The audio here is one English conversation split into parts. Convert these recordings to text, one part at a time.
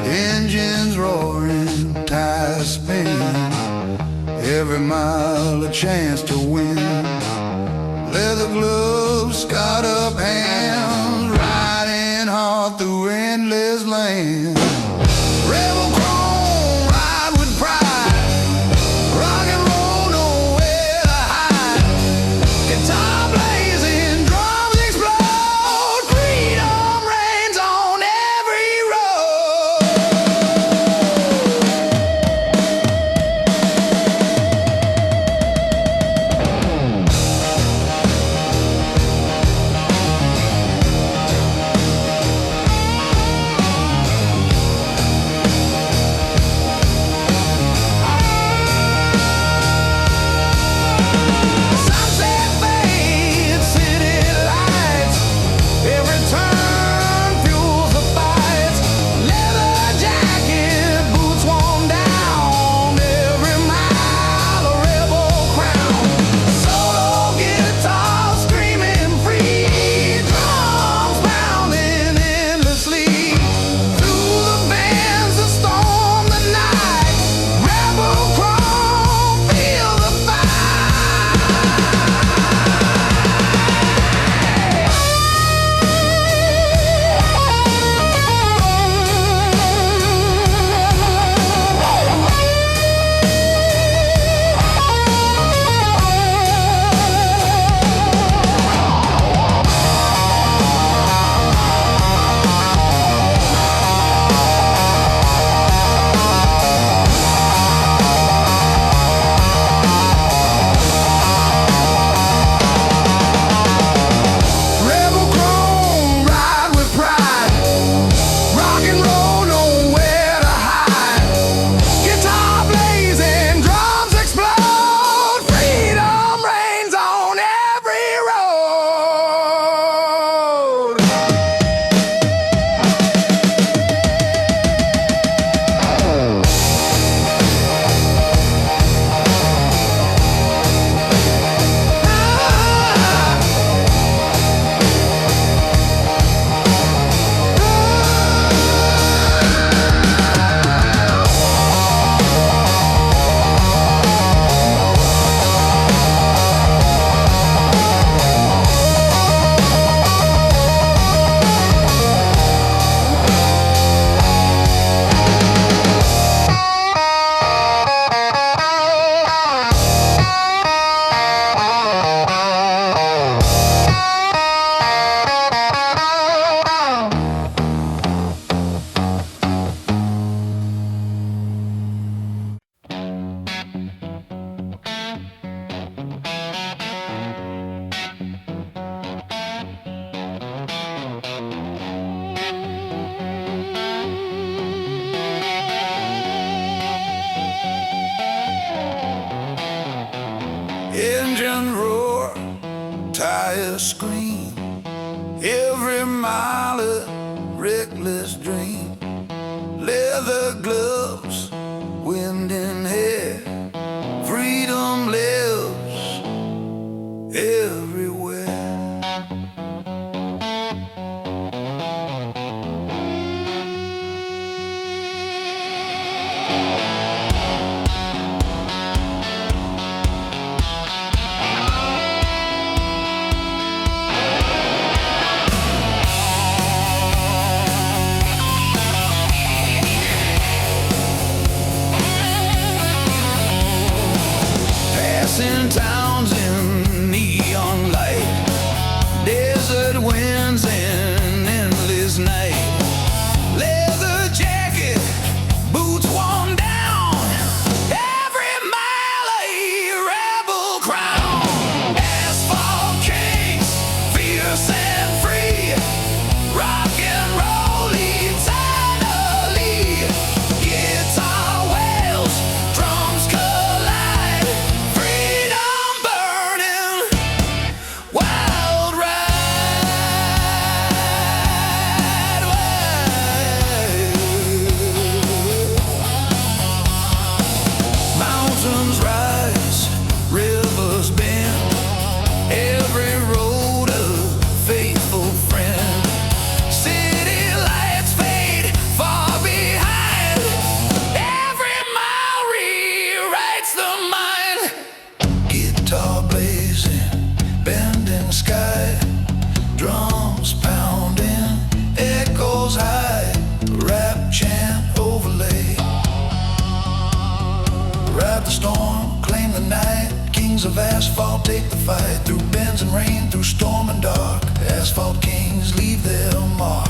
Engines roaring, tires spin, every mile a chance to win. Leather gloves, scarred up hands, riding hard through endless land. Rebel chrome, ride with pride, rock and roll, nowhere to hide. Guitar blazing, drums explode, freedom reigns on every road. Sunset fades, city lights, every turn fuels the fights. Leather jacket, boots worn down, every mile a rebel crown. Solo guitar screaming free, drums pounding endlessly. Through the bands that storm the night, rebel crawl, feel the fight. Rebel chrome, ride with pride, rock and roll, nowhere to hide. Guitar blazing, drums explode, freedom reigns on every road. Engine roar, tires scream, every mile a reckless dream. Leather gloves, wind in hair, freedom lives everywhere. chant overlay. Ride the storm, claim the night. Kings of asphalt take the fight. Through bends and rain, through storm and dark. Asphalt kings leave their mark.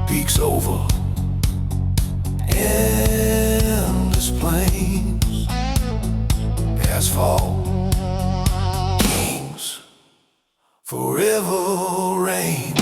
Peaks over endless plains. Asphalt kings forever reign.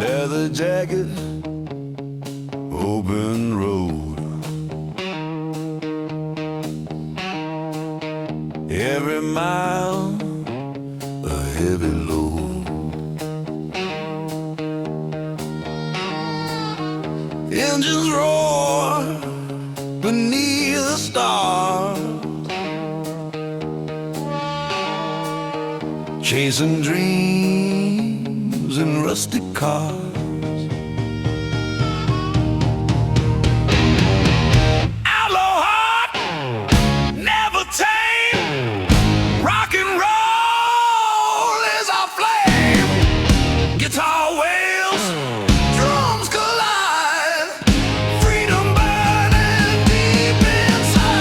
Leather jacket, open road. Every mile a heavy load. Engines roar beneath the stars, chasing dreams in rustic cars. Outlaw heart, never tame. Rock and roll is our flame. Guitar wails, drums collide. Freedom burning deep inside.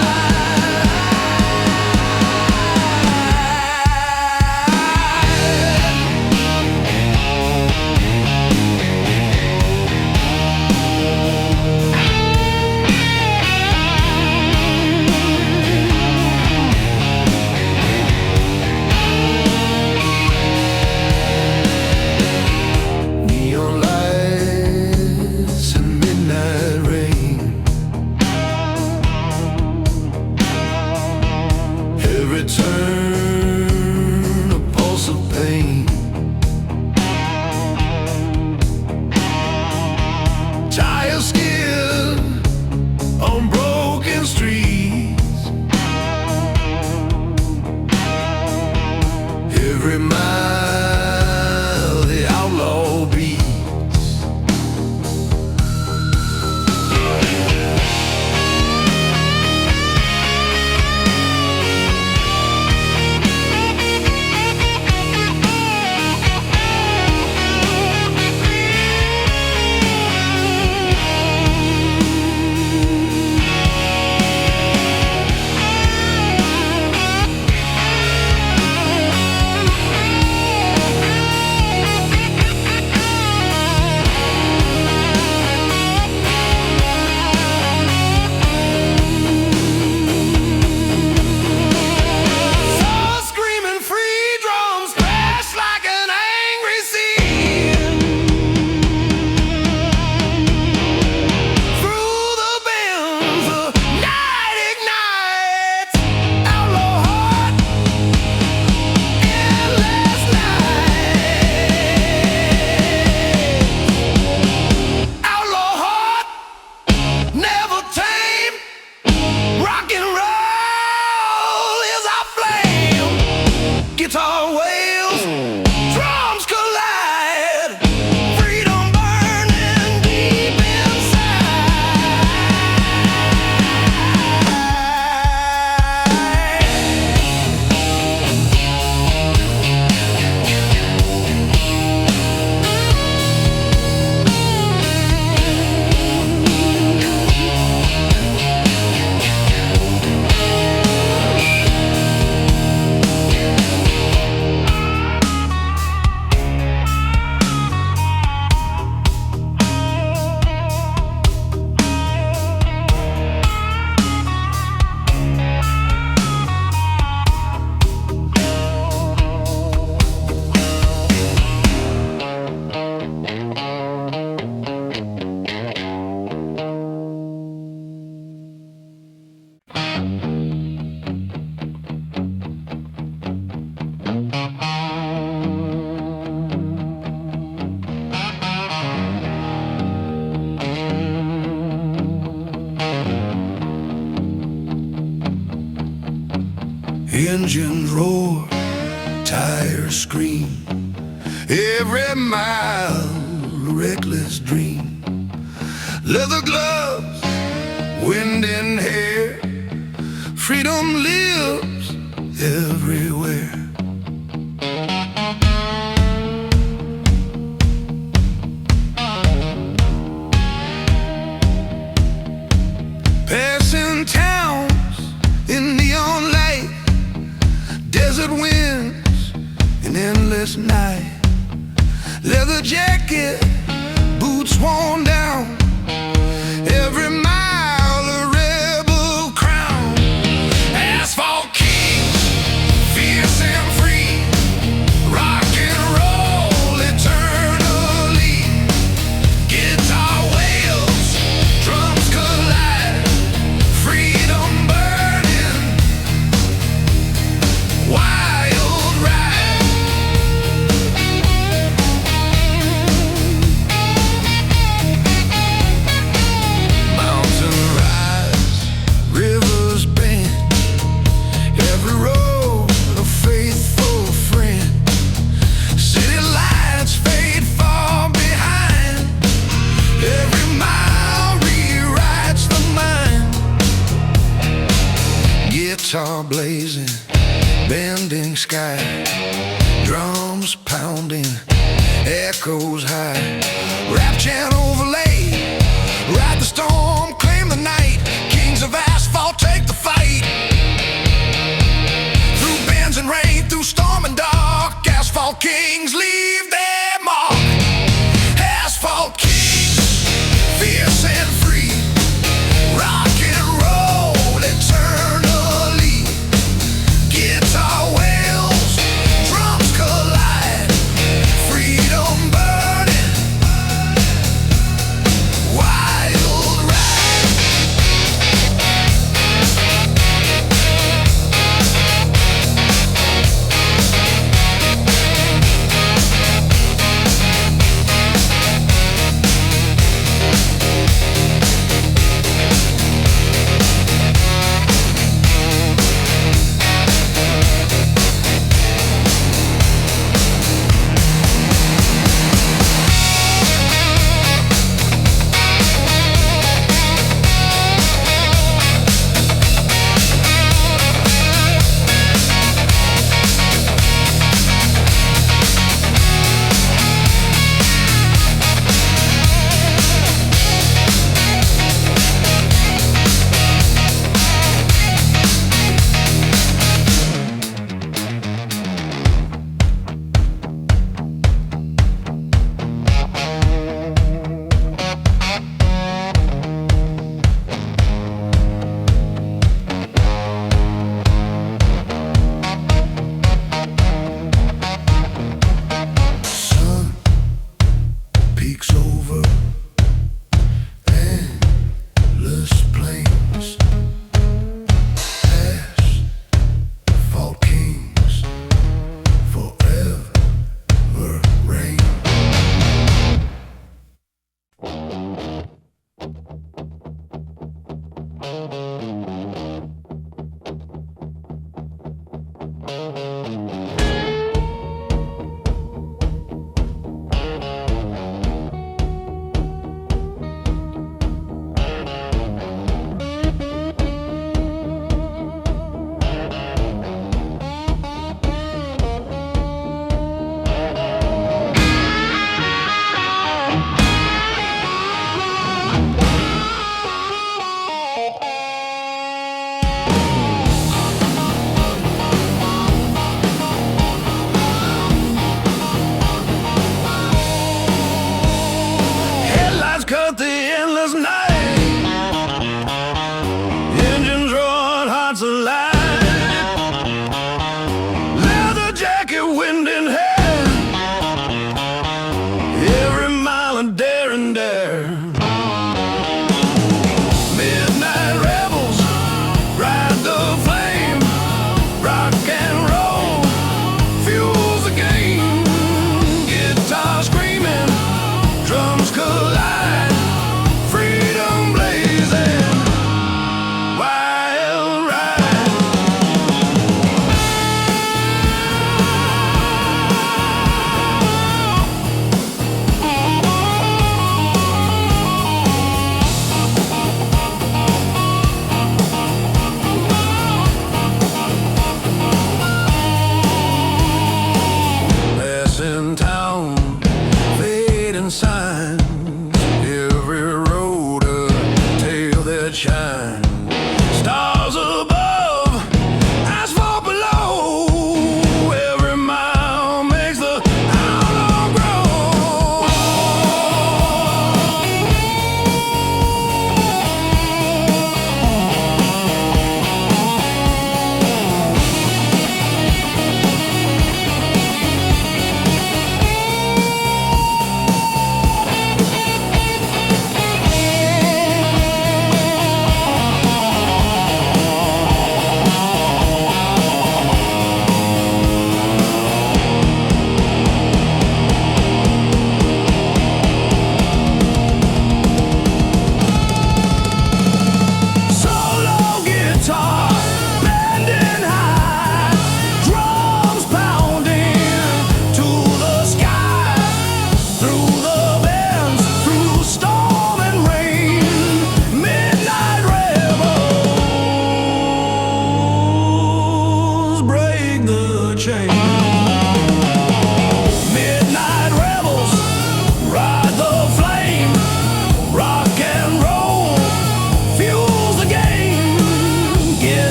Engines roar, tires scream, every mile a reckless dream. Leather gloves, wind in hair, freedom lives everywhere. Passing towns in neon light, desert winds, an endless night. Leather jacket, boots worn down, every mile a rebel crown. Asphalt kings, fierce and free, rock and roll eternally. Guitar wails, drums collide, freedom burning, wild ride. Mountain rise, rivers bend, every road a faithful friend. City lights fade far behind, every mile rewrites the mind. Guitar blazing, bending sky, drums pounding, echoes high. Rap chant overlay, ride the storm, claim the night. Kings of asphalt take the fight. Through bends and rain, through storm and dark, asphalt kings leave their mark. Asphalt kings, fierce and free, rock and roll eternally. Guitar wails, drums collide, freedom burning, wild ride. Sun peeks over endless plains, asphalt kings forever reign. shine. Stars above, asphalt below. Every mile makes the outlaw grow.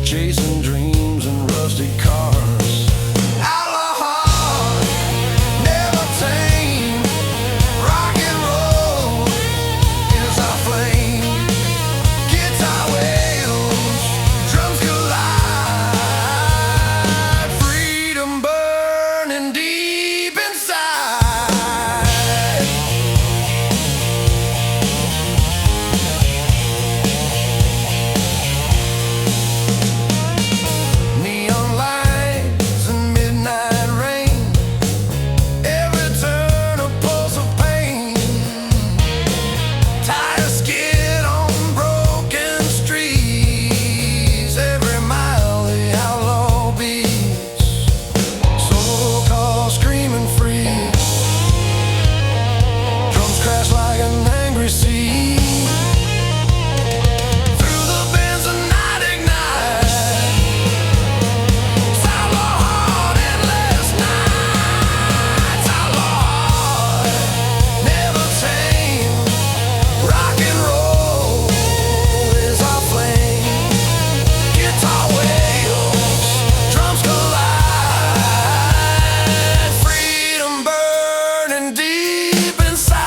chasing dreams and rusty cars. Outlaw heart, never tame. Rock and roll is our flame. Guitar wails, drums collide. Freedom burning deep inside. Neon lights and midnight rain. Every turn a pulse of pain. Tire skid on broken streets. Every mile the outlaw beats. Soul call screaming free. Drums crash like an angry sea. Through the bends the night ignites. It's outlaw heart, endless nights. Outlaw heart, never tame. Rock and roll is our flame. Guitar wails, drums collide. Freedom burning deep inside.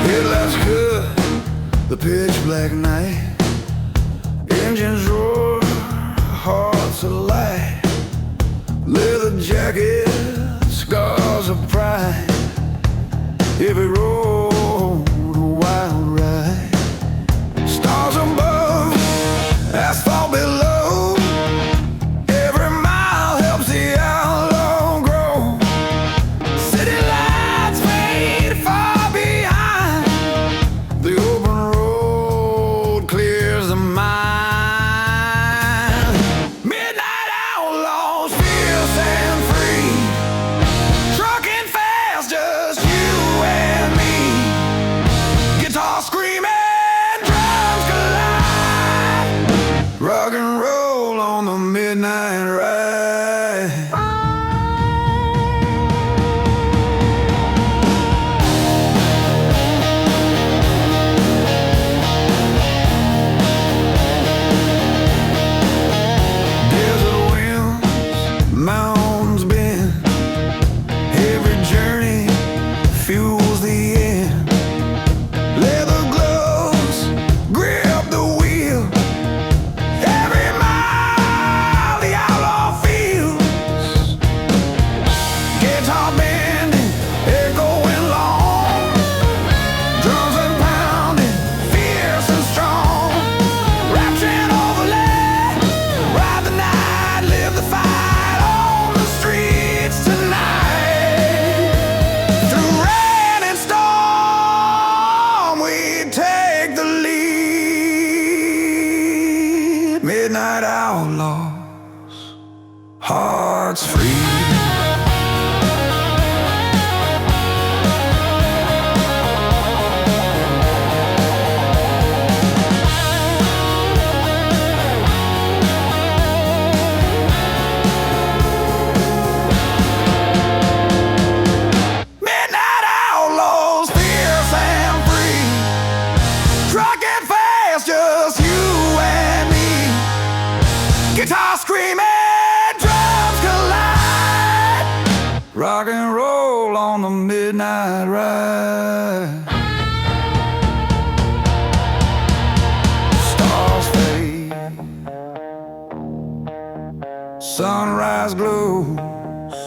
Headlights cut the pitch black night. Engines roar, hearts alight. Leather jacket, scars of pride. Every road a wild ride. Stars above, asphalt below. Every mile helps the outlaw grow. City lights fade far behind. The open road clears the mind. Midnight outlaws, fierce and free. Trucking fast, just you and me. midnight ride. Stars fade, sunrise glows,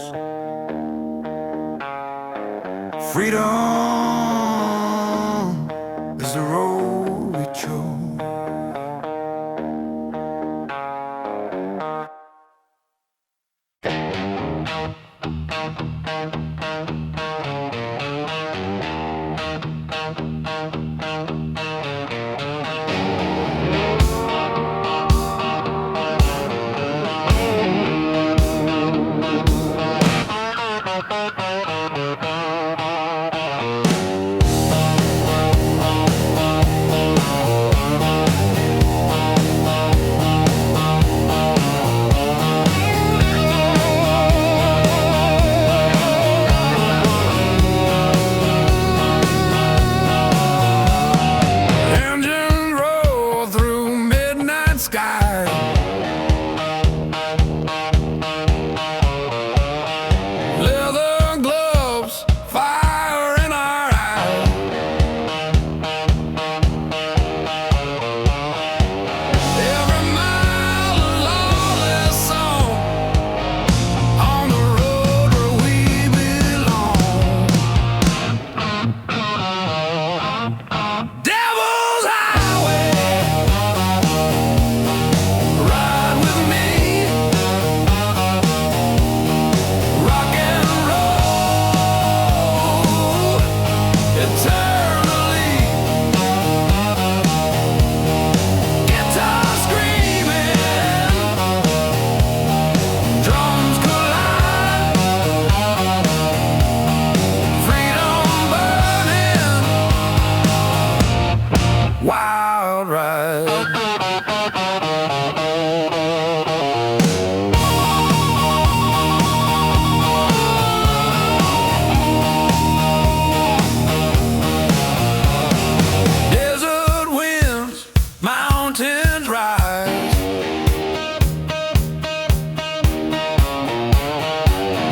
freedom is the road we chose. Wild ride. Desert winds, mountains rise,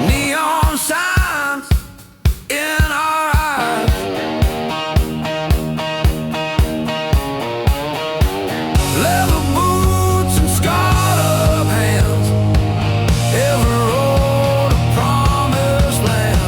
neon signs in our eyes. Leather boots and scarred up hands, every road a promised land.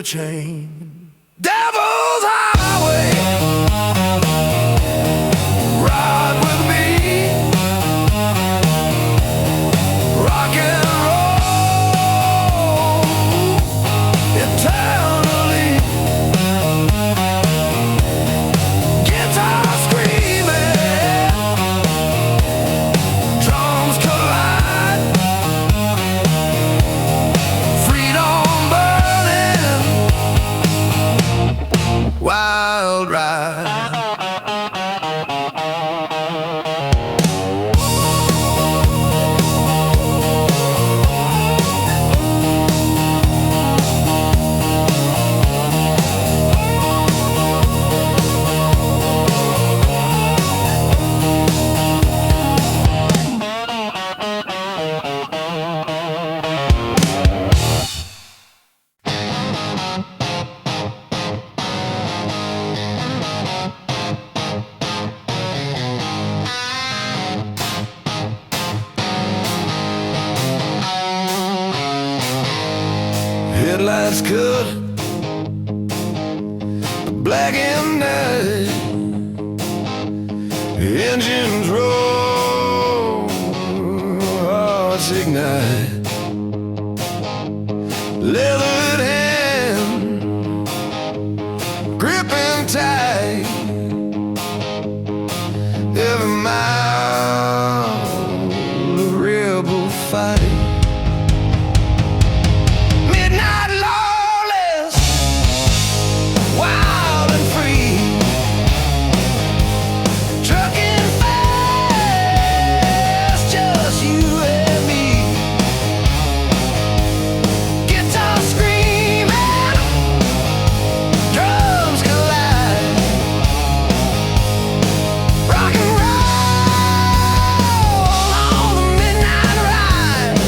Chain. Devil's Highway, ride with me, rock and roll eternally. Guitar screaming, drums collide, freedom burning. Wild ride. Headlights cut black and night, engines roll, hearts ignite. Leathered hand, tide. Every mile a rebel fight. Midnight lawless, wild and free. Trucking fast, just you and me. Guitar screaming, drums collide. Rock and roll on the midnight ride.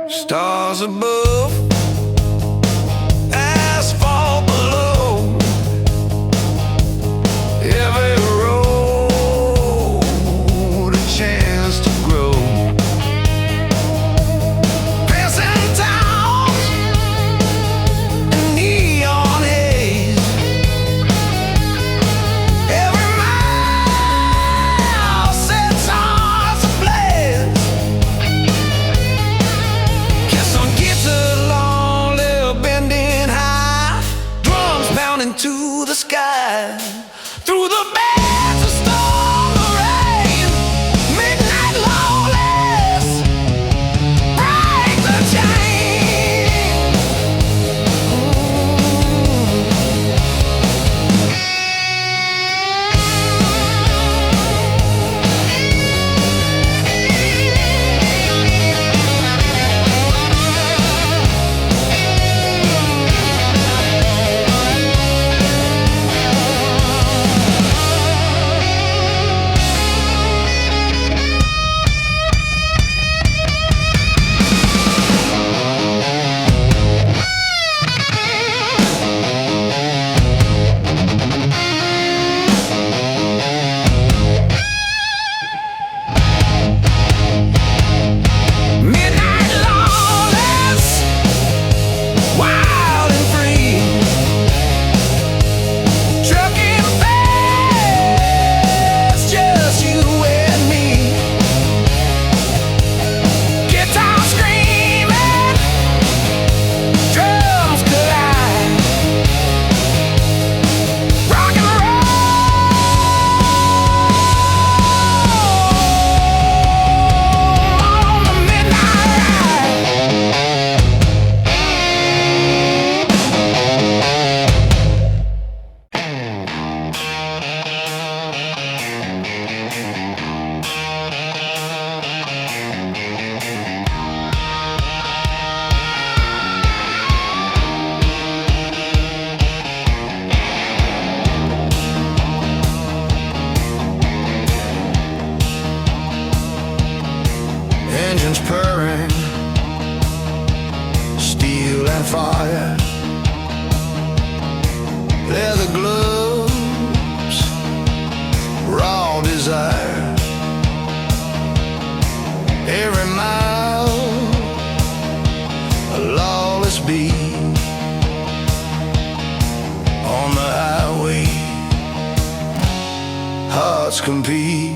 Stars above, asphalt below. Every road a chance to grow. Passing towns in neon haze. Every mile sets hearts ablaze. Kiss on guitar, long little bending high. Drums pounding to the sky. Through the bands of storm or rain. Midnight lawless, break the chain. Midnight lawless, wild and free. Trucking fast, just you and me. Guitar screaming, drums collide. Rock and roll on the midnight engines purring, steel and fire. Leather gloves, raw desire. Every mile a lawless beat. On the highway, hearts compete.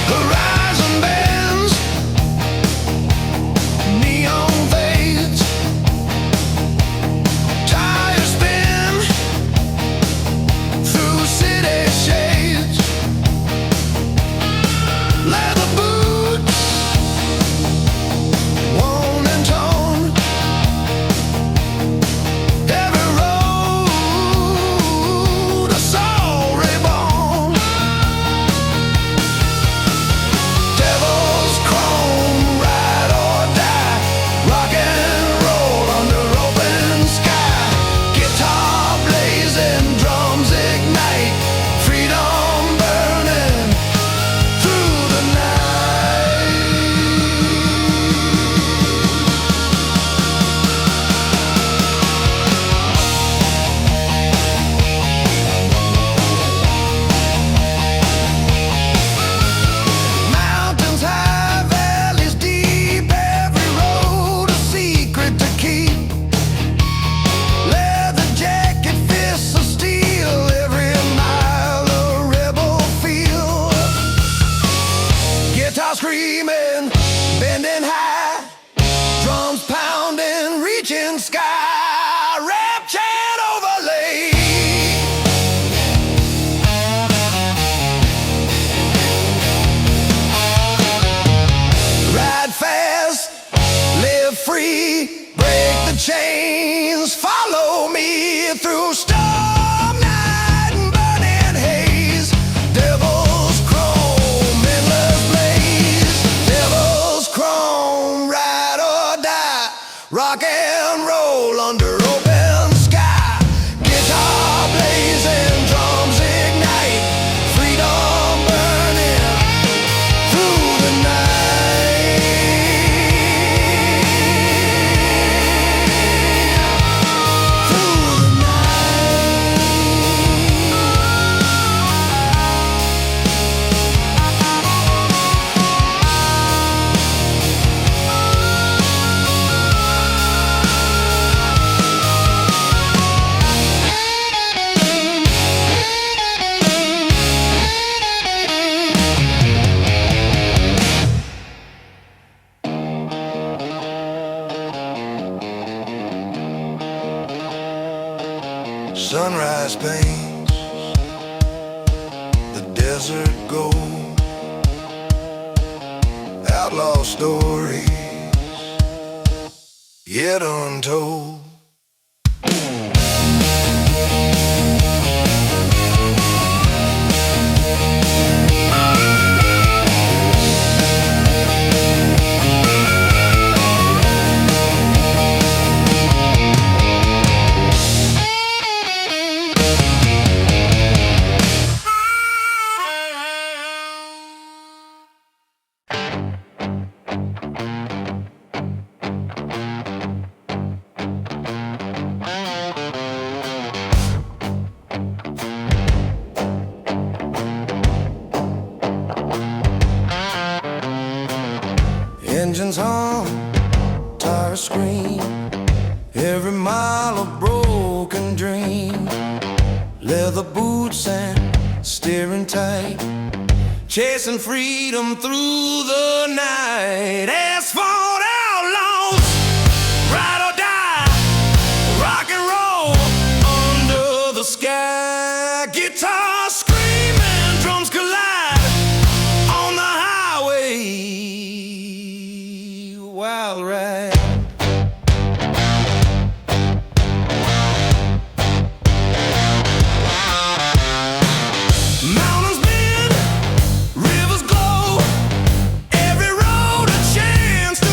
Horizon bends, neon fades. Tires spin through city shades. Leather boots, paradise pains, the desert gold, outlaw stories yet untold. Engines hum, tires scream, every mile a broken dream. Leather boots and steering tight, chasing freedom through the night. Asphalt outlaws, ride or die, rock and roll under the sky. Guitars screaming, drums collide on the highway. Wild ride. Mountains bend, rivers glow, every road a chance to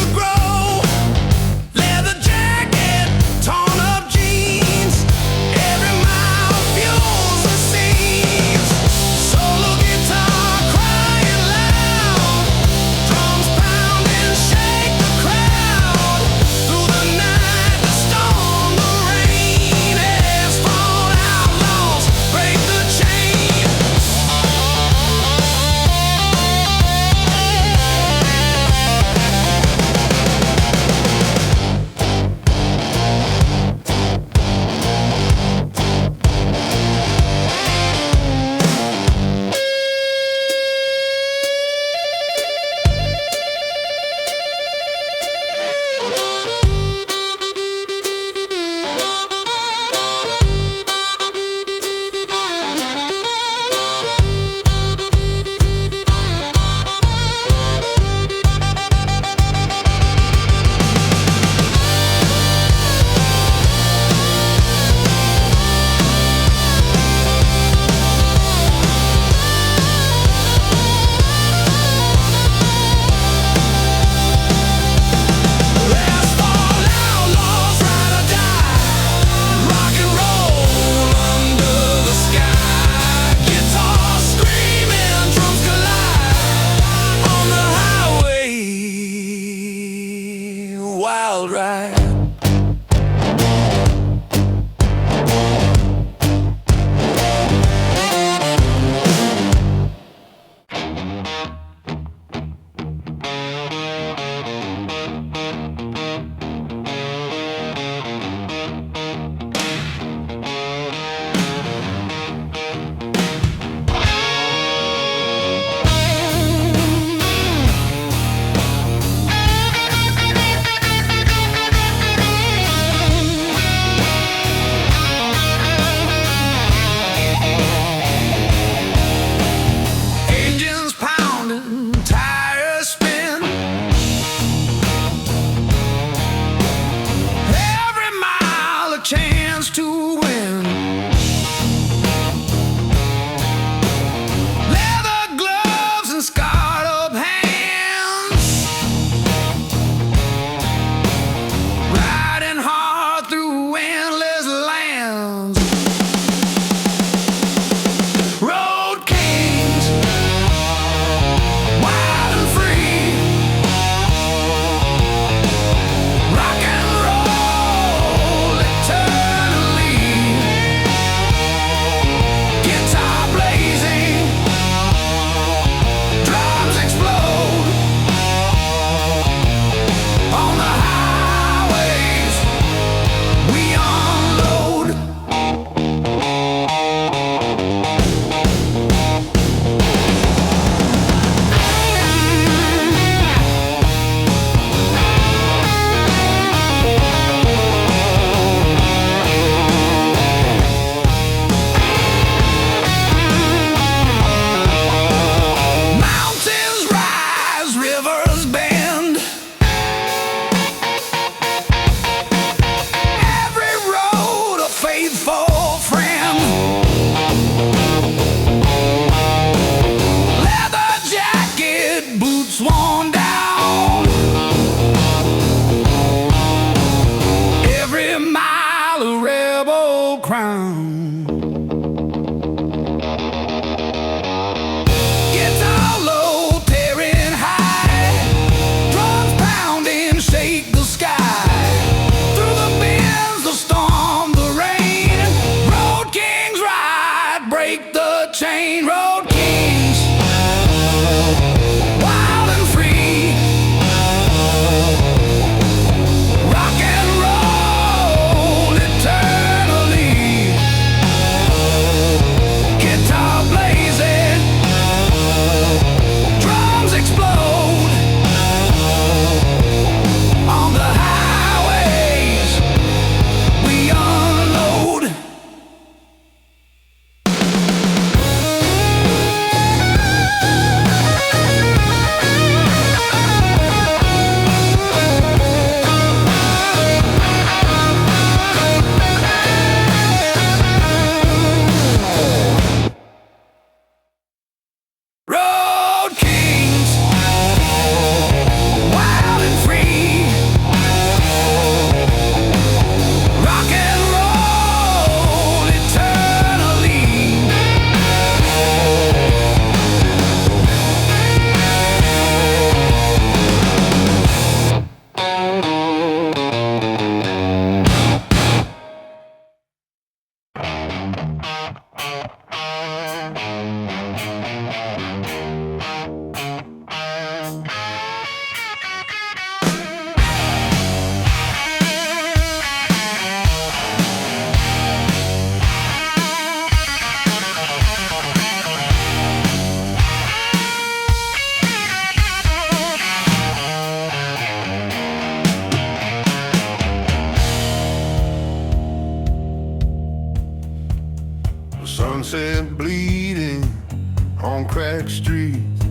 on cracked streets,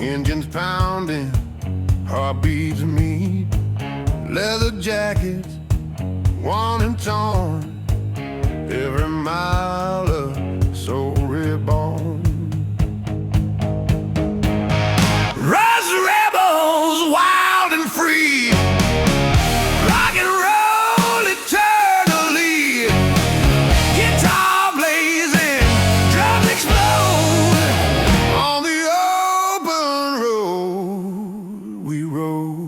engines pounding, heartbeats meet, leather jackets, worn and torn, every mile of soul reborn. Rise rebels, wild and free, rock and roll eternally, guitar blazing, drums explode, on the open road we rode.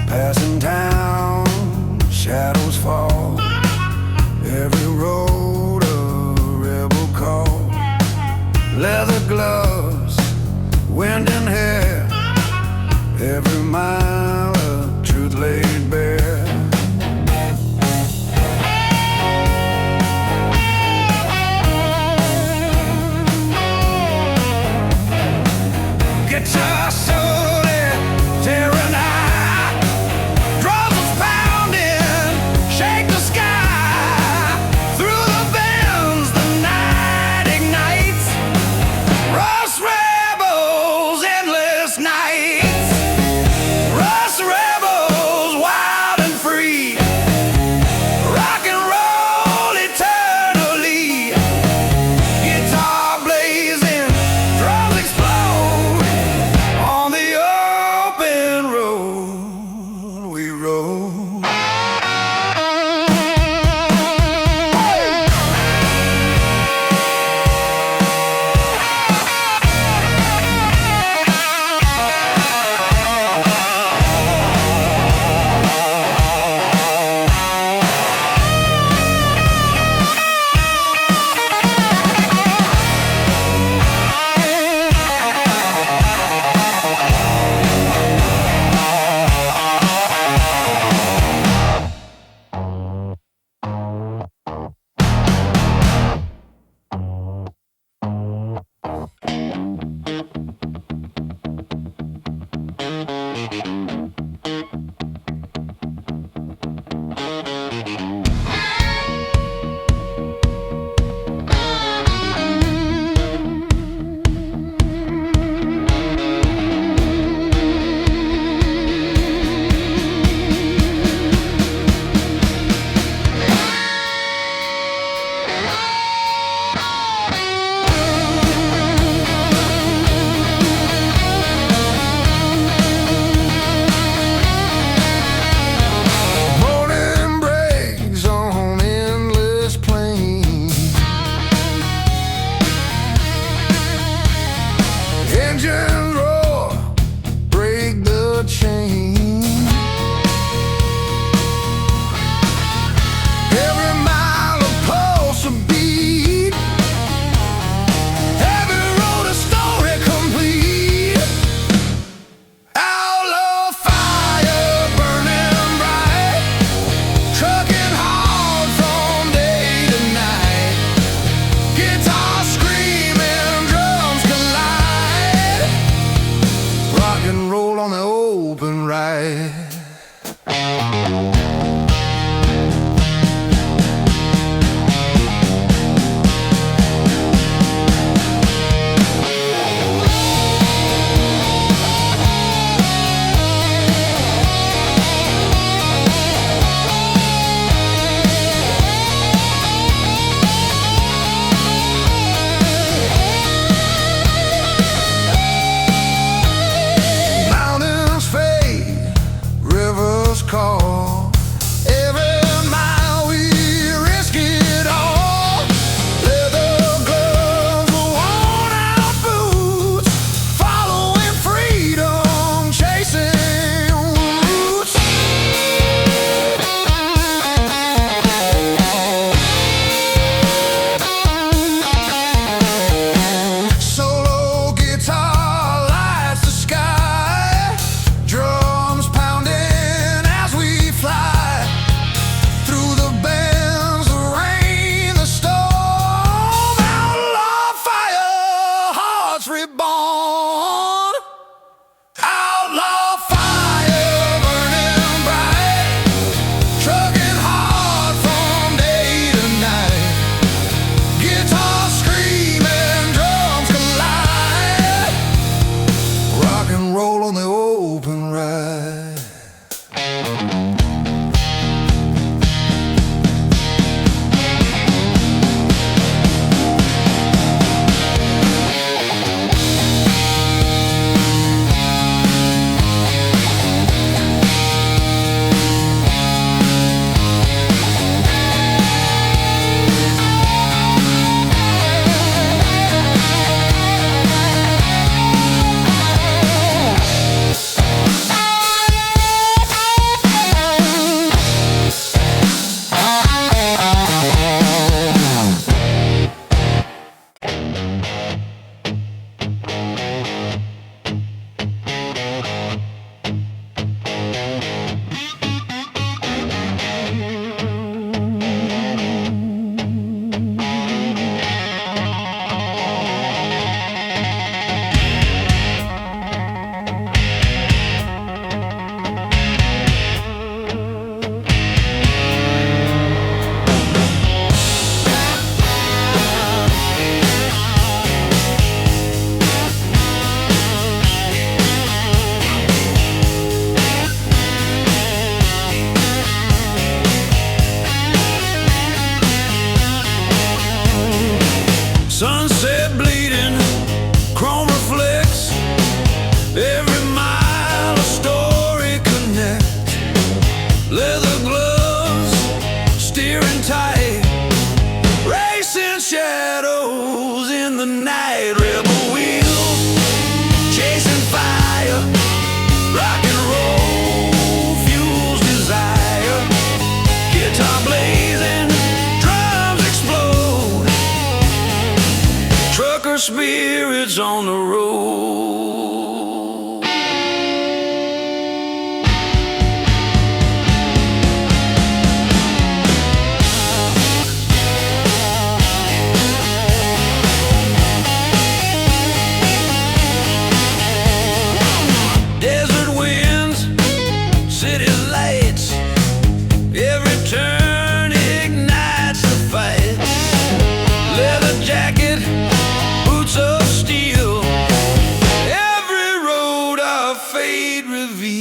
Passing town, shadows fall, every road a rebel call, leather gloves, wind and hair, every mile of truth laid bare. Guitar solo, tearing high, drums pounding, shake the sky. Through the bends, the night ignites. Rust rebels, endless nights. spirits on the road. Desert winds, city lights, every turn ignites the fight. Leather jacket, boots of steel, every road our fate reveals.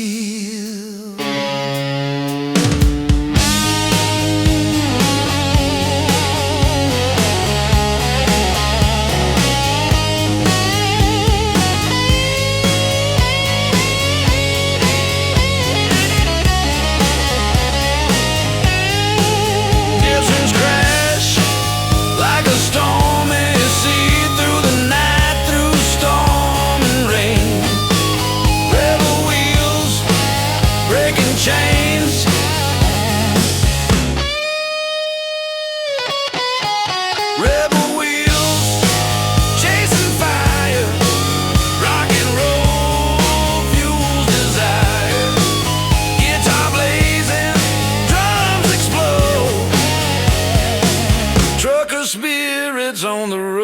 Deserts crash like a stormy sea through the night, through storm and rain. Rebel wheels breaking chains, rebel wheels chasing fire. Rock and roll fuels desire. Guitar blazing, drums explode. Trucker spirits on the road.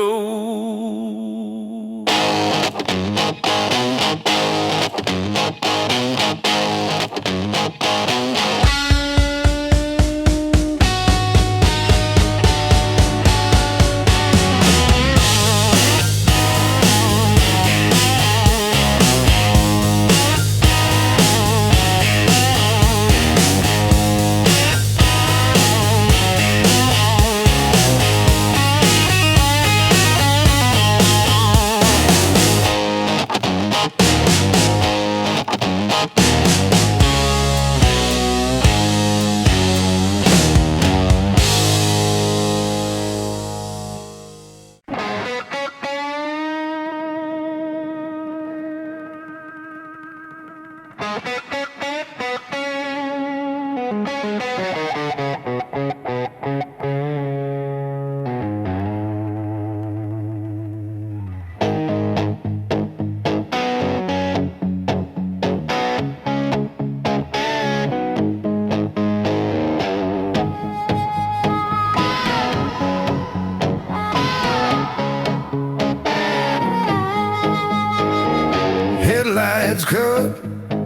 Headlights cut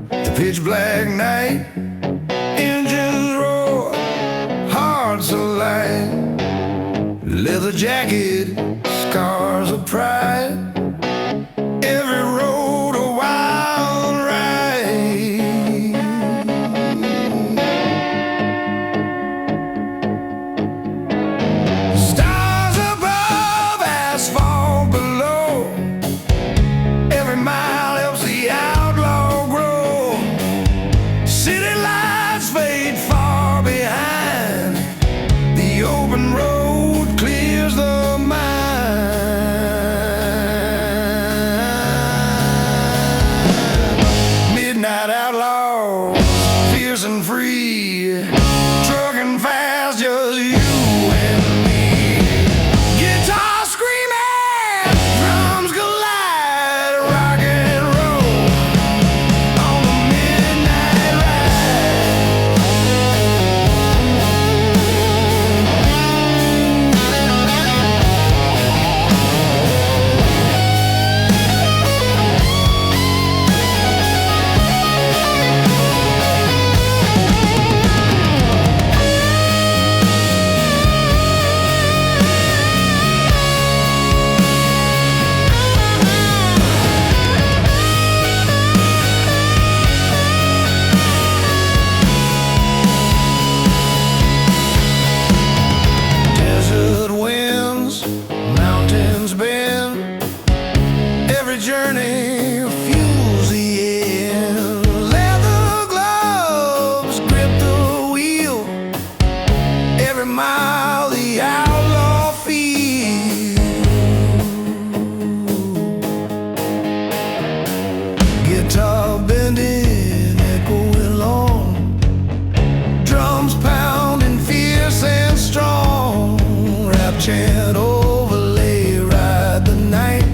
the pitch black night. Engines roar, hearts alight. Leather jacket, scars of pride. Every road a wild ride. Stars above, asphalt below. Every mile helps the outlaw grow. City lights fade far behind. The open road clears the mind. Midnight outlaws, fierce and free, trucking fast, just you and me. Guitar screaming, drums collide, rock and roll on the midnight ride. Desert winds, mountains bend. Every journey fuels the end. Leather gloves grip the wheel. Every mile the outlaw feels. Guitar bending, echoing long. Drums pounding fierce and strong. Rap chant overlay, ride the night.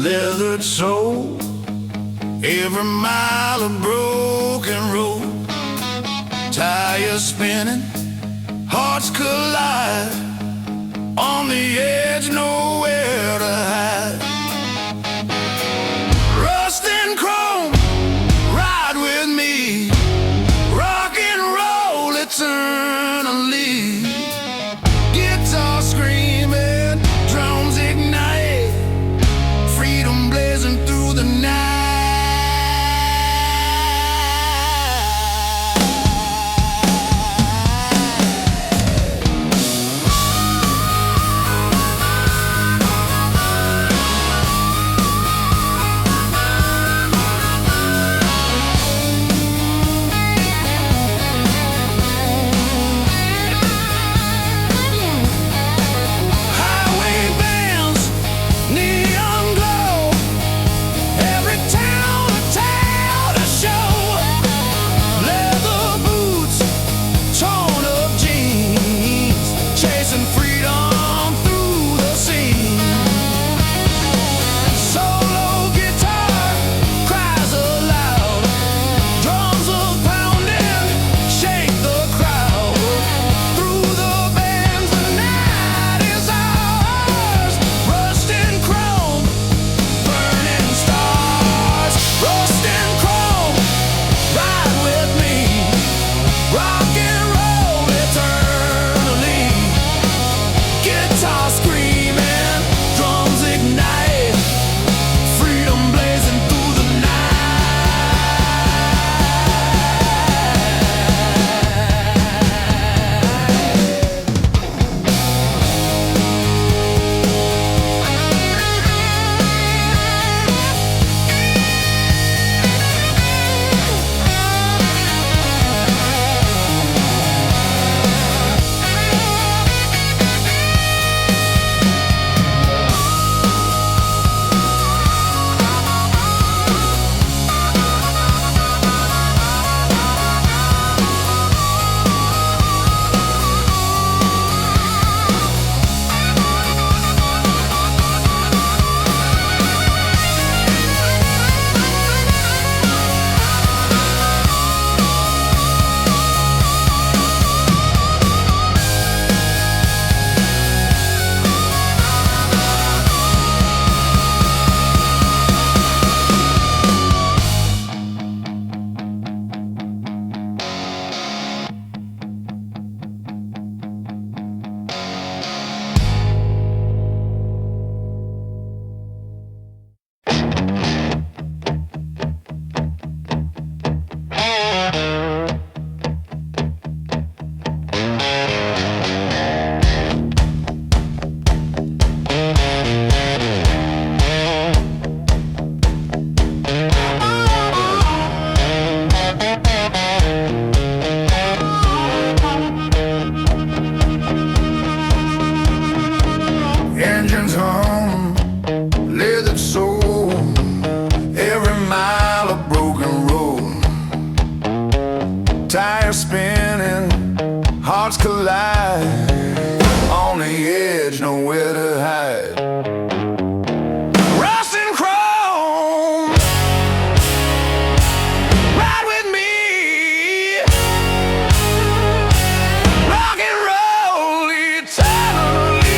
leathered soul, every mile of broken road, tires spinning, hearts collide, on the edge, nowhere to hide. Rust and chrome, ride with me, rock and roll eternally. Guitar screaming, drums ignite, freedom blazing through the night. Engines hum, leathered soul, every mile of broken road, tires spinning, hearts collide, on the edge, nowhere to hide. Rust and chrome, ride with me, rock and roll eternally.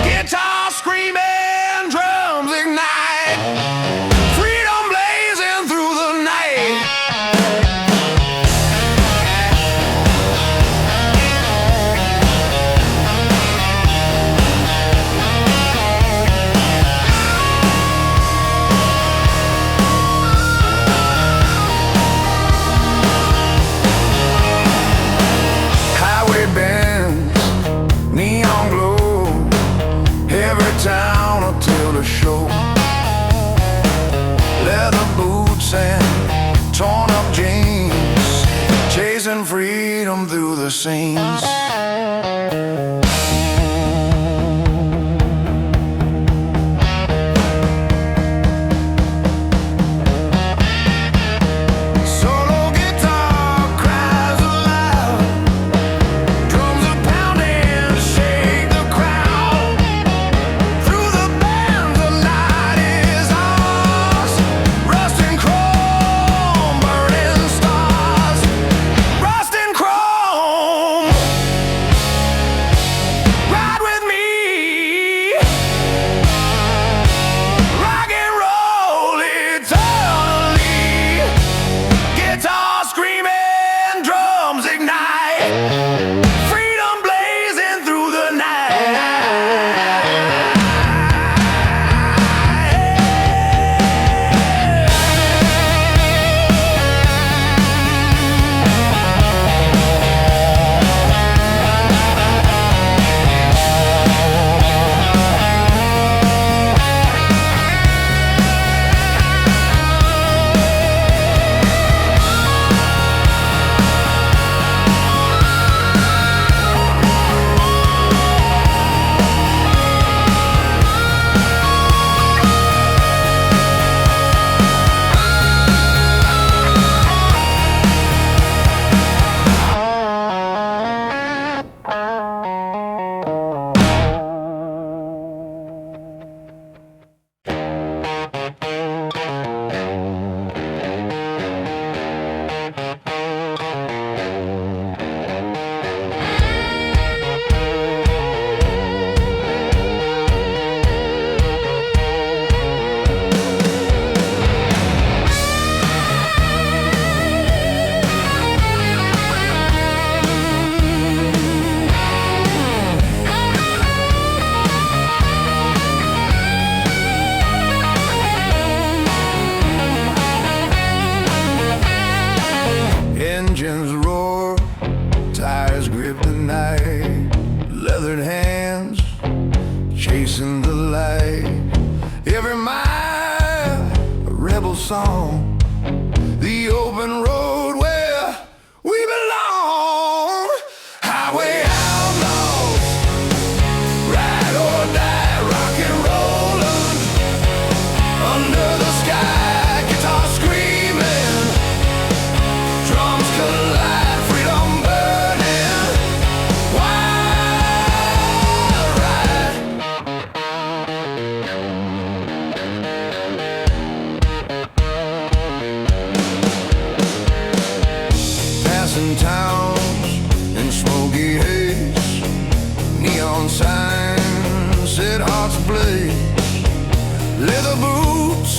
Guitar screaming, drums ignite, freedom blazing through the night. Highway bends, neon glow, every town until the show. Leather boots and torn up jeans, chasing freedom through the scenes. Solo guitar cries aloud, drums are pounding, shake the crowd. Through the bands of light rebel song, the open road where we belong. Highway outlaws, ride or die, rock and rollin', under the sky, guitar screaming, drums collide, freedom burning, wild ride. Passing towns in smoky haze, neon signs set hearts ablaze, leather boots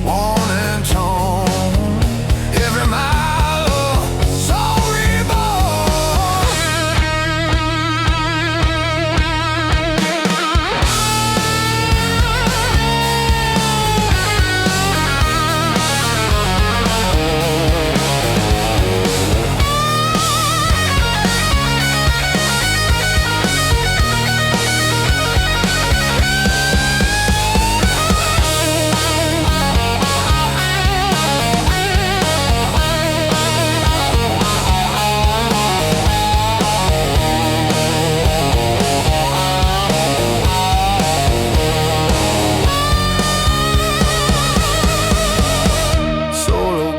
worn and torn, every mile a soul reborn.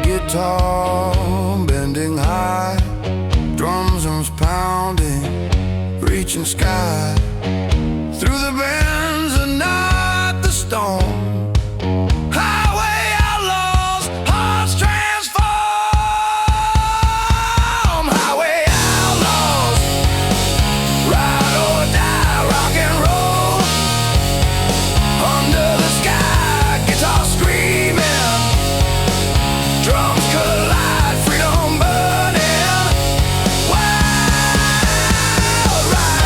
Guitar bending high, drums pounding, reaching sky, through the bends and not the storm. Highway outlaws, hearts transform. Highway outlaws, ride or die, rock and roll, under the sky, guitar screaming, drums collide, freedom burning, wild ride.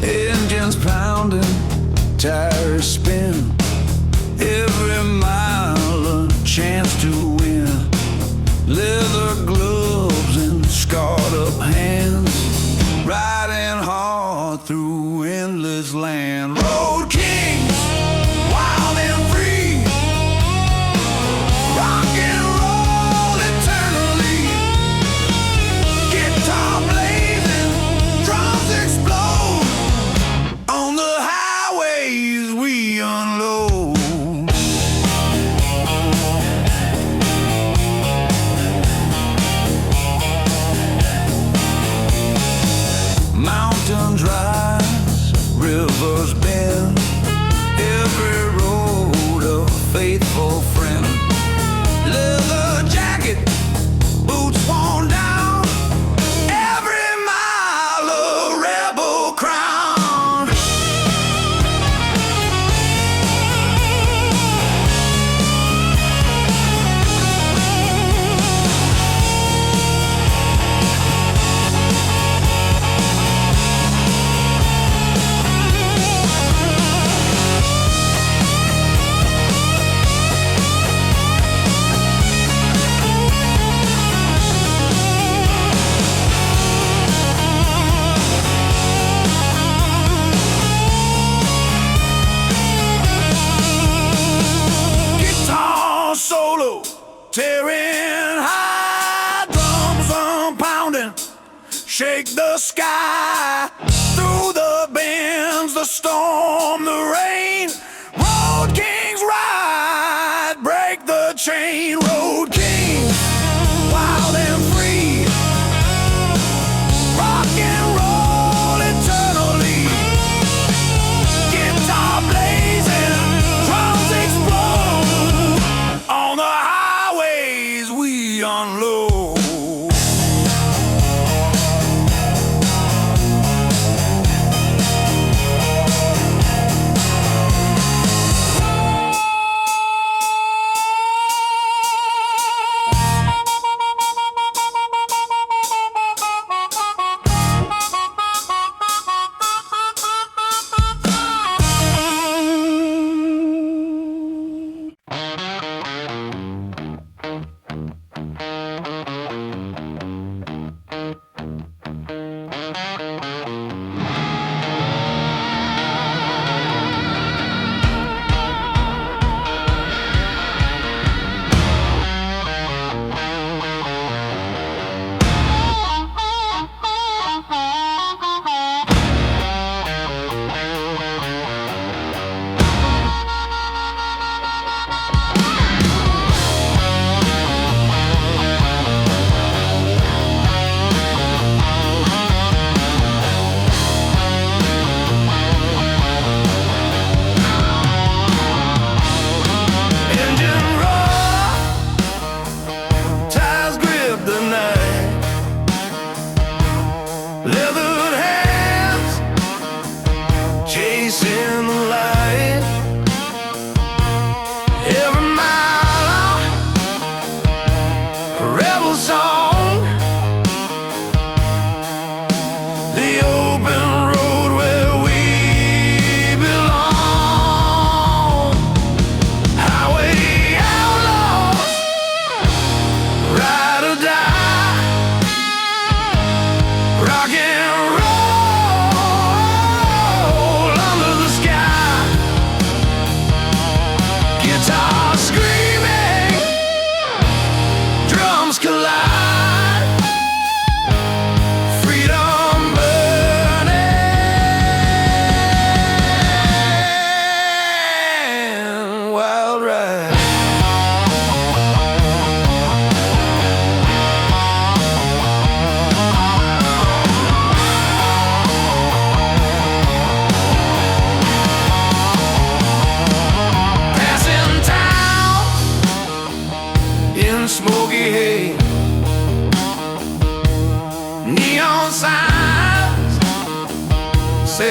Engines pounding, tires spin, every mile a chance to win. Leather gloves and scarred up hands, riding hard through endless land. Road kings, wild and free, rock and roll eternally, guitar blazing, drums explode, on the highways we unload. Mountains rise, rivers bend, every road a faithful friend. Leather jacket, boots worn down, every mile a rebel crown. Guitar solo, tearing high, drums pounding, shake the sky, through the bends, the storm, the rain. Road kings ride, break the chain. Road kings, wild and free, rock and roll eternally,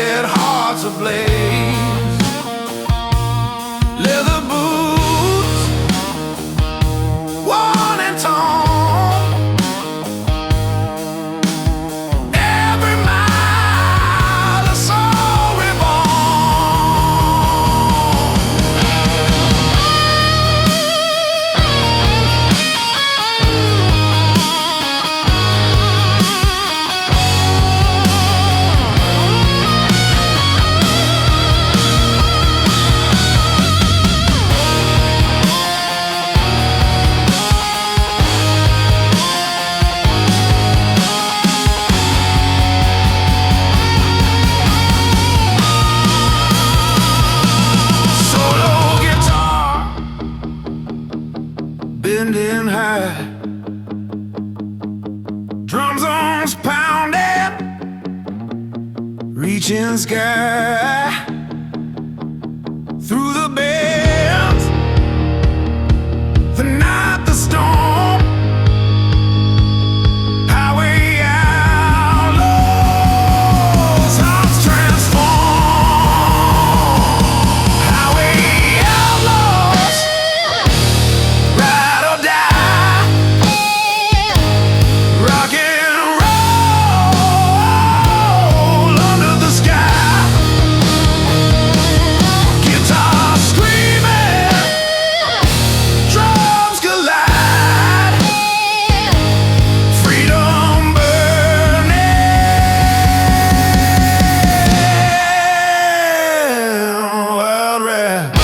set hearts ablaze. Leather boots, worn and torn, every mile a soul reborn. Bending high, drum zones pounding, reaching sky through the bends, the night, the storm, highway outlaws, hearts transform, highway outlaws. Ride or die, rock and roll under the sky. Guitar screaming, drums collide, freedom burning, wild rap.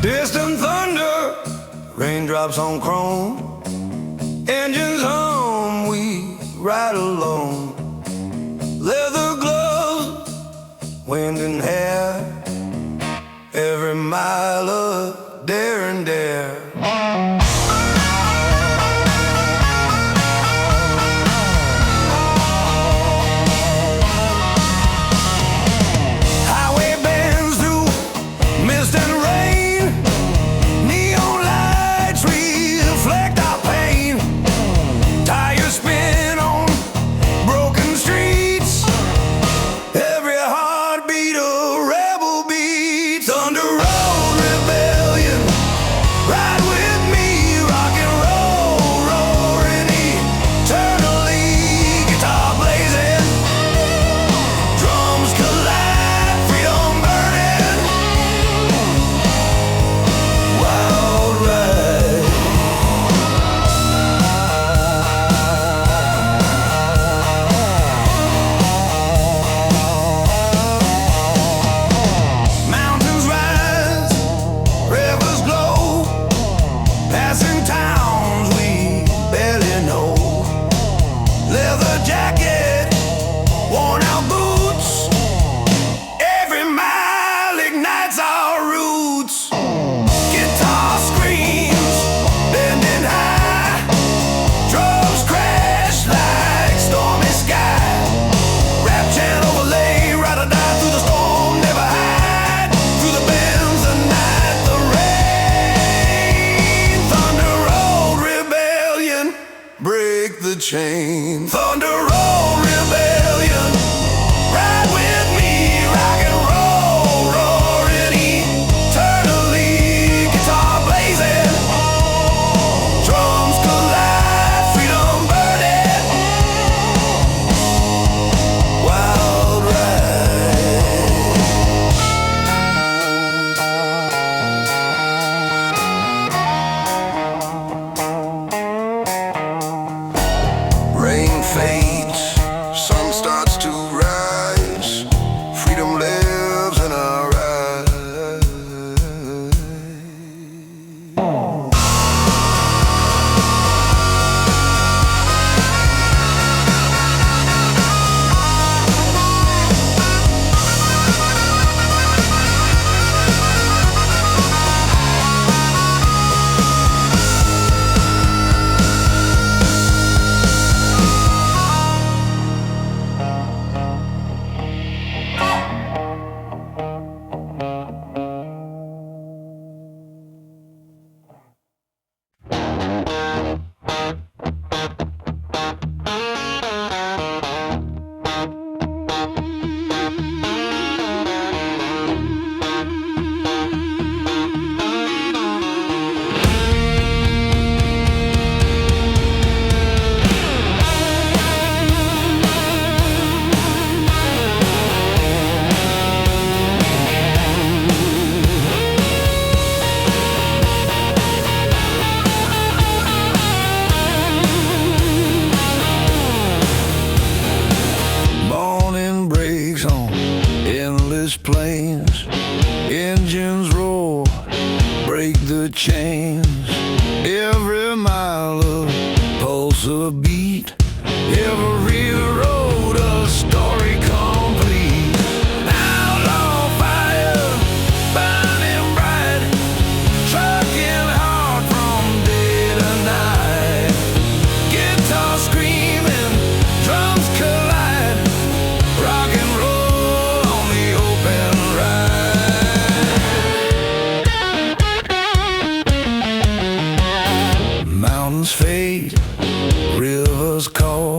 Distant thunder, raindrops on chrome, engines hum, we ride alone. Leather gloves, wind and hair, every mile of dare and dare. Highway bends through mist and rain, neon lights reflect our pain. Tires spin on broken streets, every heartbeat a rebel beat. Thunder road rebellion, ride with me, rock and roll, roaring eternally. Guitar blazing, drums collide, freedom burning, wild ride. Mountains rise, rivers glow, passing towns we barely know. Leather jacket, worn out boots, every mile ignites our roots. Guitar screams, bending high, drums crash like stormy sky. Rap chant overlay, ride or die through the storm, never hide. Through the bends, the night, the rain. Thunder road rebellion, break the chain. Thunder road rebellion, ride with me, rock and roll, roaring eternally. Guitar blazing, drums collide, freedom burning, wild ride. to change. Every mile a pulse, a beat. Every road a story complete. Outlaw fire, burning bright, trucking hard from day to night. Guitar screaming, drums collide, rock and roll on the open ride. Mountains fade, rivers call,